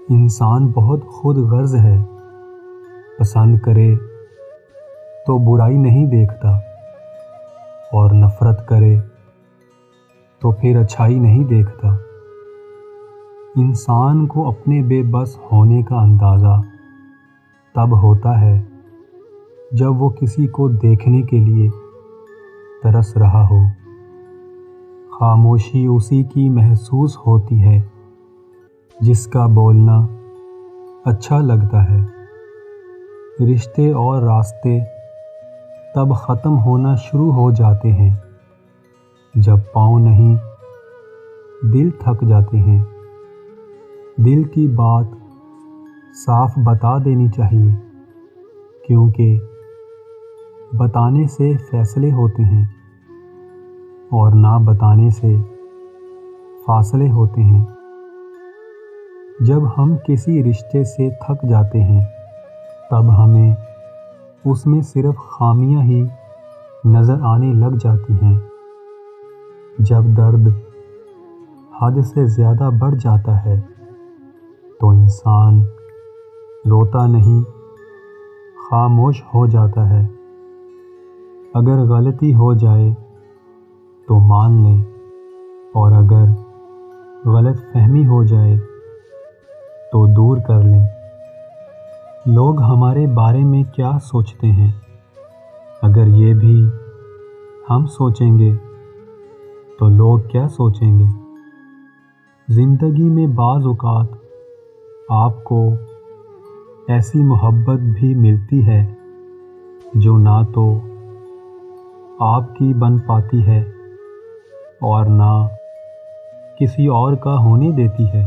انسان بہت خود غرض ہے، پسند کرے تو برائی نہیں دیکھتا اور نفرت کرے تو پھر اچھائی نہیں دیکھتا۔ انسان کو اپنے بے بس ہونے کا اندازہ تب ہوتا ہے جب وہ کسی کو دیکھنے کے لیے ترس رہا ہو۔ خاموشی اسی کی محسوس ہوتی ہے جس کا بولنا اچھا لگتا ہے۔ رشتے اور راستے تب ختم ہونا شروع ہو جاتے ہیں جب پاؤں نہیں، دل تھک جاتے ہیں۔ دل کی بات صاف بتا دینی چاہیے، کیونکہ بتانے سے فیصلے ہوتے ہیں اور نہ بتانے سے فاصلے ہوتے ہیں۔ جب ہم کسی رشتے سے تھک جاتے ہیں تب ہمیں اس میں صرف خامیاں ہی نظر آنے لگ جاتی ہیں۔ جب درد حد سے زیادہ بڑھ جاتا ہے تو انسان روتا نہیں، خاموش ہو جاتا ہے۔ اگر غلطی ہو جائے تو مان لیں، اور اگر غلط فہمی ہو جائے تو دور کر لیں۔ لوگ ہمارے بارے میں کیا سوچتے ہیں، اگر یہ بھی ہم سوچیں گے تو لوگ کیا سوچیں گے؟ زندگی میں بعض اوقات آپ کو ایسی محبت بھی ملتی ہے جو نہ تو آپ کی بن پاتی ہے اور نہ کسی اور کا ہونے دیتی ہے۔